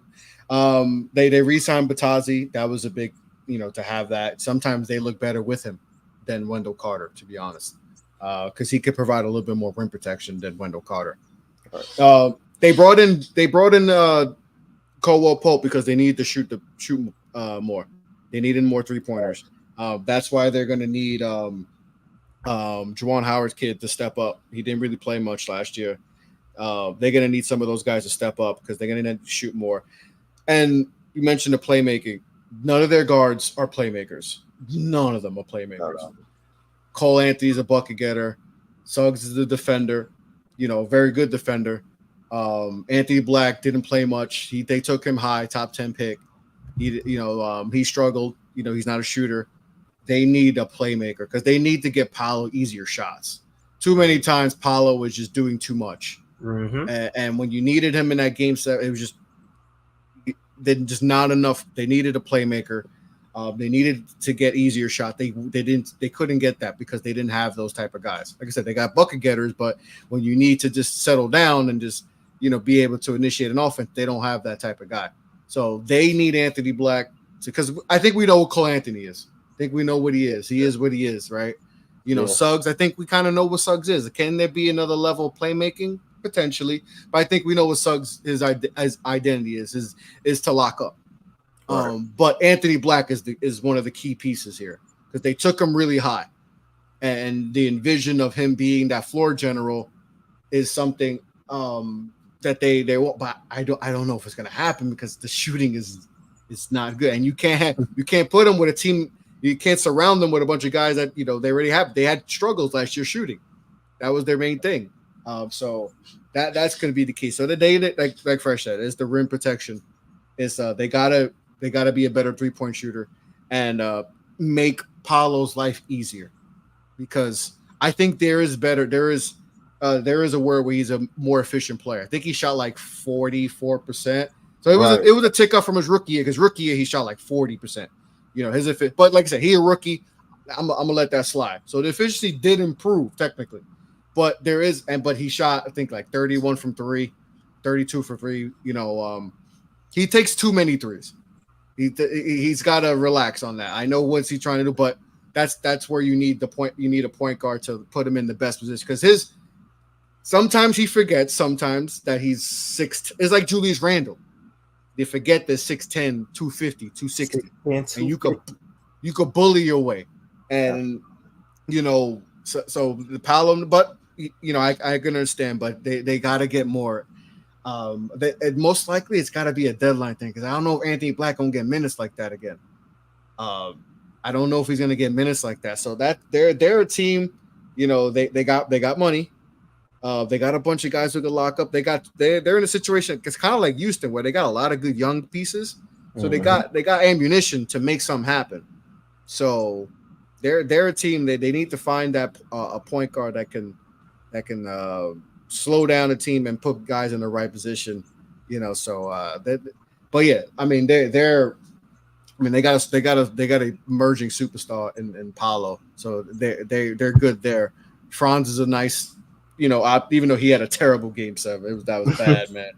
they re-signed Batazzi, that was a big, to have that. Sometimes they look better with him than Wendell Carter, to be honest, because he could provide a little bit more rim protection than Wendell Carter. They brought in Caldwell Pope because they need to shoot more. They needed more 3-pointers. That's why they're going to need Juwan Howard's kid to step up. He didn't really play much last year. They're going to need some of those guys to step up because they're going to need to shoot more. And you mentioned the playmaking. None of their guards are playmakers. None of them are playmakers. No. Cole Anthony's a bucket getter. Suggs is a defender. Very good defender. Anthony Black didn't play much. They took him high, top 10 pick. He struggled. He's not a shooter. They need a playmaker because they need to get Paolo easier shots. Too many times Paolo was just doing too much. Mm-hmm. And when you needed him in that game set, it was just not enough. They needed a playmaker. They needed to get easier shot. They couldn't get that because they didn't have those type of guys. Like I said, they got bucket getters, but when you need to just settle down and just be able to initiate an offense, they don't have that type of guy. So they need Anthony Black because I think we know what Cole Anthony is. I think we know what he is. He is what he is, right? Suggs, I think we kind of know what Suggs is. Can there be another level of playmaking? Potentially. But I think we know what Suggs' his identity is to lock up. Right. But Anthony Black is one of the key pieces here because they took him really high. And the envision of him being that floor general is something that they want, but I don't know if it's going to happen because the shooting is not good. And you can't put him with a team. You can't surround them with a bunch of guys that, they already have. They had struggles last year shooting. That was their main thing. So that's going to be the key. So the day that, like Fresh said, is the rim protection. Is they gotta be a better 3-point shooter and make Paolo's life easier because I think there is a word where he's a more efficient player. I think he shot like 44%. So it was a tick up from his rookie year because rookie year he shot like 40%. But like I said, he a rookie. I'm gonna let that slide. So the efficiency did improve technically, but but he shot I think like 31 from 3, 32 for 3. He takes too many threes. He's got to relax on that. I know what's he trying to do, but that's where you need the point. You need a point guard to put him in the best position because sometimes he forgets. Sometimes that he's 6. It's like Julius Randle. They forget that 6'10", 250, 260, and you could bully your way, and so the Paolo. But I can understand, but they got to get more. Most likely it's got to be a deadline thing because I don't know if Anthony Black gonna get minutes like that again. I don't know if he's gonna get minutes like that. So that they're a team. They got money. They got a bunch of guys who can lock up. They're in a situation. It's kind of like Houston where they got a lot of good young pieces. So they got ammunition to make something happen. So they're a team that they need to find that a point guard that can slow down the team and put guys in the right position, but yeah, I mean they got a emerging superstar in Paolo, so they're good there. Franz is a nice, even though he had a terrible game 7, that was bad, man.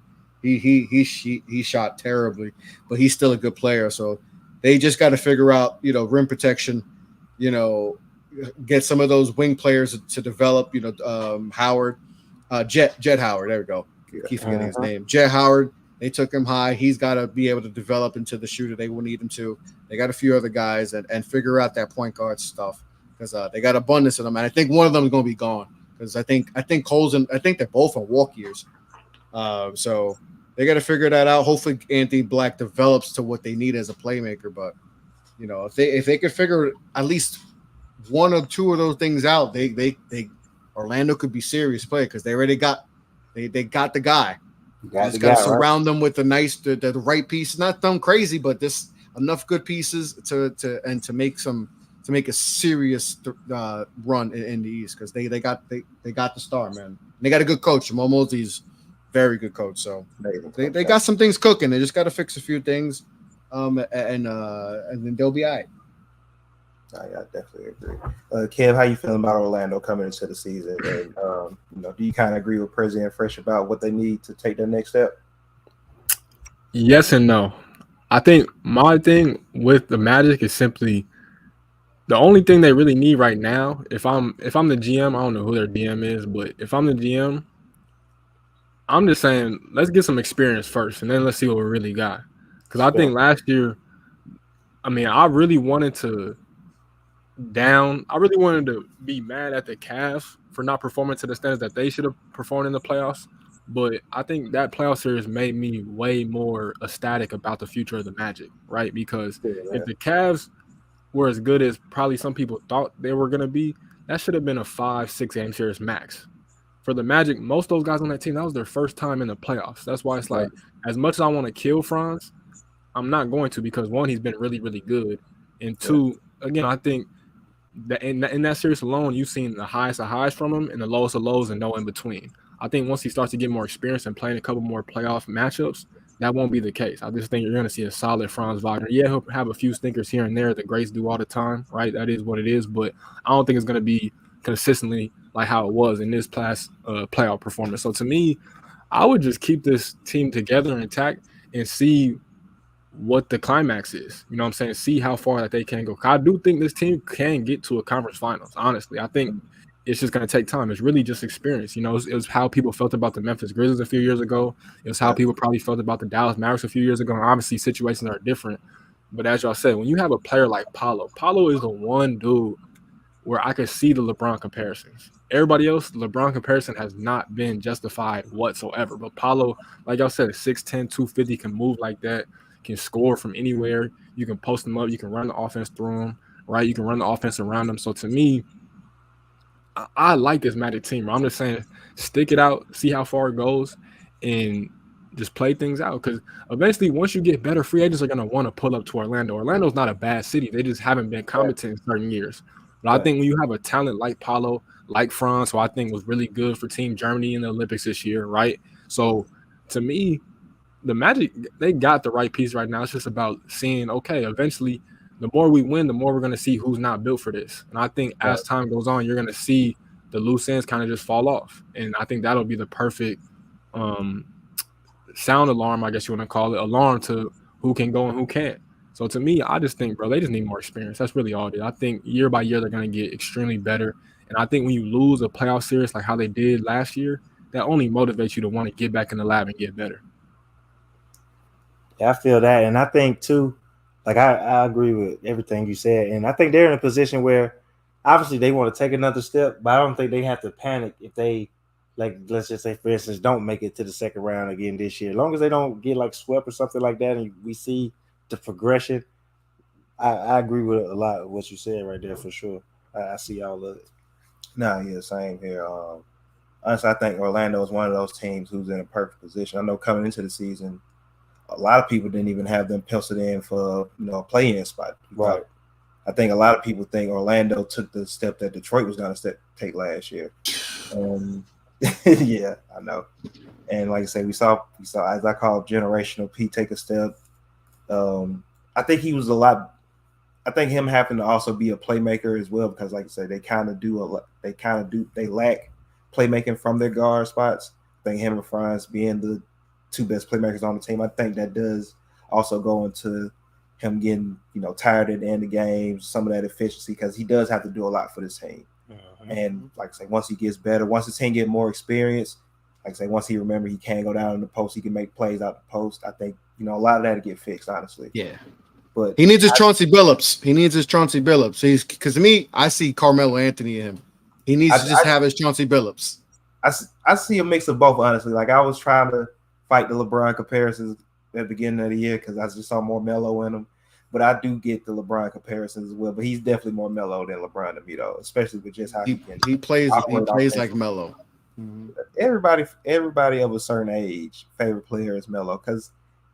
He shot terribly, but he's still a good player. So they just got to figure out, rim protection, get some of those wing players to develop, Howard. Jet Howard. There we go. Keep forgetting his name. Jet Howard. They took him high. He's got to be able to develop into the shooter they will need him to. They got a few other guys and figure out that point guard stuff because they got abundance of them. And I think one of them is going to be gone because I think Cole's and I think they're both on walk years. So they got to figure that out. Hopefully Anthony Black develops to what they need as a playmaker. But if they could figure at least one or two of those things out, they Orlando could be serious play because they already got the guy. You just got to surround them with the right pieces, not them crazy, but this enough good pieces to make a serious run in the East because they got the star, man. And they got a good coach. Jamal Mosley's very good coach, so they got some things cooking. They just got to fix a few things, and then they'll be all right. I definitely agree. Kev, how you feeling about Orlando coming into the season? And do you kind of agree with Prezi and Fresh about what they need to take their next step? Yes and no. I think my thing with the Magic is simply the only thing they really need right now. If I'm the GM, I don't know who their DM is, but if I'm the GM, I'm just saying let's get some experience first, and then let's see what we really got. Because I think last year, I really wanted to be mad at the Cavs for not performing to the standards that they should have performed in the playoffs. But I think that playoff series made me way more ecstatic about the future of the Magic, right? Because if the Cavs were as good as probably some people thought they were going to be, that should have been a 5-6 game series max. For the Magic, most of those guys on that team, that was their first time in the playoffs. That's why it's like, as much as I want to kill Franz, I'm not going to because, one, he's been really, really good. And two, again, I think that in that series alone, you've seen the highest of highs from him and the lowest of lows and no in between. I think once he starts to get more experience and playing a couple more playoff matchups, that won't be the case. I just think you're going to see a solid Franz Wagner. Yeah, he'll have a few stinkers here and there. The greats do all the time, right? That is what it is. But I don't think it's going to be consistently like how it was in this past playoff performance. So to me, I would just keep this team together and intact and see what the climax is. You know what I'm saying? See how far that they can go. I do think this team can get to a conference finals, honestly. I think it's just going to take time. It's really just experience. It was how people felt about the Memphis Grizzlies a few years ago. It was how people probably felt about the Dallas Mavericks a few years ago. And obviously, situations are different. But as y'all said, when you have a player like Paolo is the one dude where I could see the LeBron comparisons. Everybody else, the LeBron comparison has not been justified whatsoever. But Paolo, like y'all said, 6'10", 250, can move like that, can score from anywhere. You can post him up. You can run the offense through him, right? You can run the offense around him. So to me, I like this Magic team. I'm just saying, stick it out, see how far it goes, and just play things out. Because eventually, once you get better, free agents are going to want to pull up to Orlando. Orlando's not a bad city. They just haven't been competent in certain years. But I think when you have a talent like Paolo, like Franz, who I think was really good for Team Germany in the Olympics this year, right? So to me, the Magic, they got the right piece right now. It's just about seeing, okay, eventually, the more we win, the more we're going to see who's not built for this. And I think as time goes on, you're going to see the loose ends kind of just fall off. And I think that'll be the perfect sound alarm, I guess you want to call it, alarm to who can go and who can't. So to me, I just think, bro, they just need more experience. That's really all it is. I think year by year, they're going to get extremely better. And I think when you lose a playoff series like how they did last year, that only motivates you to want to get back in the lab and get better. Yeah, I feel that. And I think, too, like I agree with everything you said. And I think they're in a position where obviously they want to take another step, but I don't think they have to panic if they, like, let's just say, for instance, don't make it to the second round again this year. As long as they don't get, like, swept or something like that and we see the progression, I agree with a lot of what you said right there for sure. I see all of it. No, yeah, same here. Honestly, I think Orlando is one of those teams who's in a perfect position. I know coming into the season, a lot of people didn't even have them penciled in for a play-in spot. Right. I think a lot of people think Orlando took the step that Detroit was going to take last year. Yeah, I know. And like I said, we saw as I call generational P take a step. I think he was a lot. I think him having to also be a playmaker as well, because like I said, they lack playmaking from their guard spots. I think him and Franz being the two best playmakers on the team, I think that does also go into him getting tired at the end of games, some of that efficiency, because he does have to do a lot for this team. Mm-hmm. And like I say, once he gets better, once the team get more experience, like I say, once he remember he can go down in the post, he can make plays out the post. I think a lot of that to get fixed, honestly. Yeah. But he needs his Chauncey Billups. He's because to me, I see Carmelo Anthony in him. He needs to just have his Chauncey Billups. I see a mix of both, honestly. Like I was trying to fight the LeBron comparisons at the beginning of the year because I just saw more Melo in him. But I do get the LeBron comparisons as well. But he's definitely more Melo than LeBron to me, though, especially with just how he plays like Melo. Mm-hmm. Everybody of a certain age, favorite player is Melo because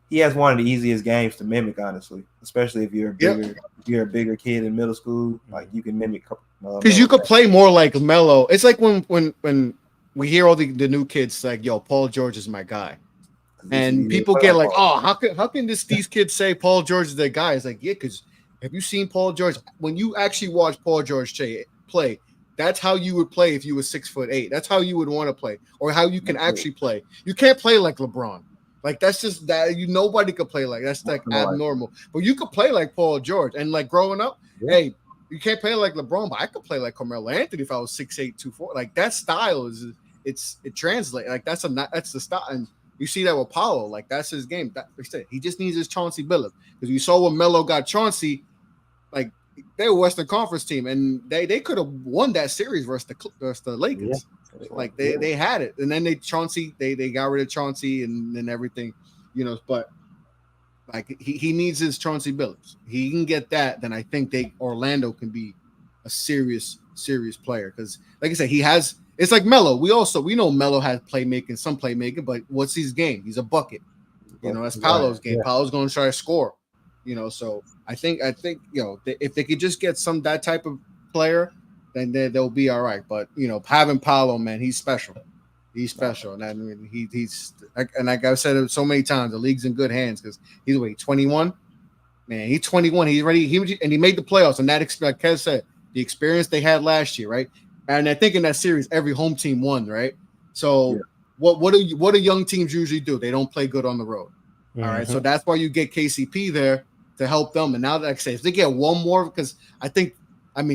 he has one of the easiest games to mimic, honestly. Especially if you're a bigger kid in middle school, like you can mimic. Because you could play more like Melo. It's like when we hear all the new kids like, "Yo, Paul George is my guy." And people get like, oh, how can these kids say Paul George is their guy? It's like, yeah, because have you seen Paul George? When you actually watch Paul George play, that's how you would play if you were 6'8". That's how you would want to play, or how you can actually play. You can't play like LeBron. Like that's just that nobody could play like that's like abnormal. But you could play like Paul George. And like growing up, hey, you can't play like LeBron, but I could play like Carmelo Anthony if I was 6'8", 240. Like that style it translates. Like that's the style. And you see that with Paulo, like that's his game. Like I said, he just needs his Chauncey Billups because you saw when Melo got Chauncey, like they were Western Conference team, and they could have won that series versus the Lakers. Yeah. Like they had it, and then they got rid of Chauncey and then everything, But like he needs his Chauncey Billups. He can get that, then I think Orlando can be a serious player because, like I said, he has. It's like Melo. We know Melo has some playmaking, but what's his game? He's a bucket. That's Paolo's game. Paolo's going to try to score. So I think if they could just get that type of player, then they'll be all right. But having Paolo, man, he's special. He's special, and I mean he's and like I've said it so many times, the league's in good hands because he's 21. Man, he's 21. He's ready. He made the playoffs, and that like Kev said, the experience they had last year, right? And I think in that series, every home team won, right? So what do young teams usually do? They don't play good on the road. Mm-hmm. All right. So that's why you get KCP there to help them. And now, like I say, if they get one more, because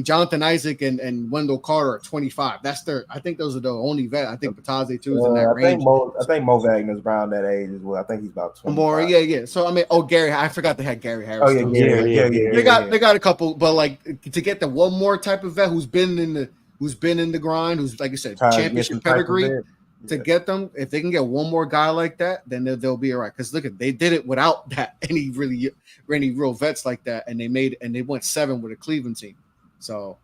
Jonathan Isaac and Wendell Carter are 25. I think those are the only vet. I think Patazzi too is in that range. I think Mo Wagner's around that age as well. I think he's about 25. More, yeah. So Gary, I forgot they had Gary Harris. Oh yeah. They got a couple, but like to get the one more type of vet who's been in the grind, who's like I said, championship pedigree. To get them, if they can get one more guy like that, then they'll be all right. Because look, they did it without that any real vets like that, and they went 7 with a Cleveland team. So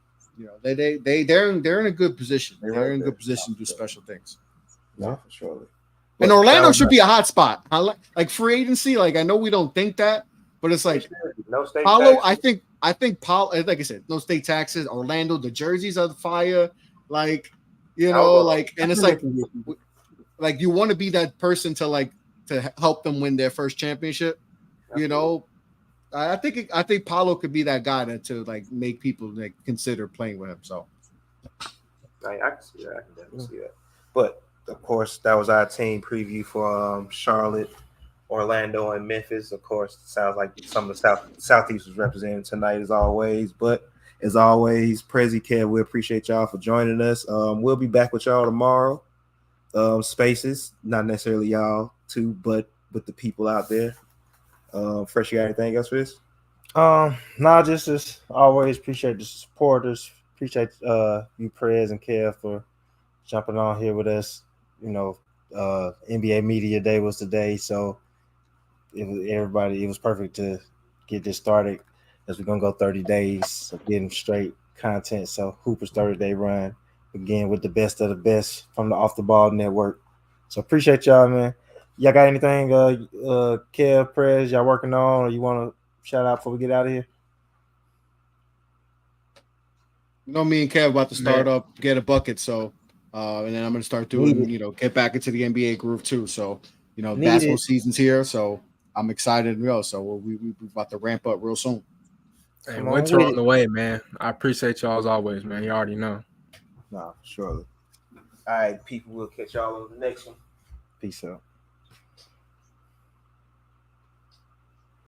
they're in a good position. They're in a good position to do special things. No, for sure. And Orlando should be a hot spot. Like free agency. Like I know we don't think that, but it's like no state Paulo. taxes. I think Paulo. Like I said, no state taxes. Orlando, the jerseys are the fire. Like. And it's like you want to be that person to help them win their first championship. I think Paulo could be that guy to make people consider playing with him. So I can see that. I can definitely see that. But of course, that was our team preview for Charlotte, Orlando, and Memphis. Of course, it sounds like some of the Southeast was represented tonight as always, but. As always, Prezi Kev, we appreciate y'all for joining us. We'll be back with y'all tomorrow. Spaces, not necessarily y'all too, but with the people out there. Fresh, you got anything else for this? Just always appreciate the supporters. Appreciate you, Prez and Kev, for jumping on here with us. NBA Media Day was today, so it was perfect to get this started. As we're going to go 30 days of getting straight content. So Hooper's 30-day run, again, with the best of the best from the Off the Ball Network. So appreciate y'all, man. Y'all got anything, Kev, Prez, y'all working on, or you want to shout out before we get out of here? Me and Kev about to start up, get a bucket. So, and then I'm going to start doing, get back into the NBA groove too. So, basketball season's here. So I'm excited. So we're about to ramp up real soon. Hey, winter on the way, man. I appreciate y'all as always, man. You already know. No, surely. All right, people. We'll catch y'all on the next one. Peace out.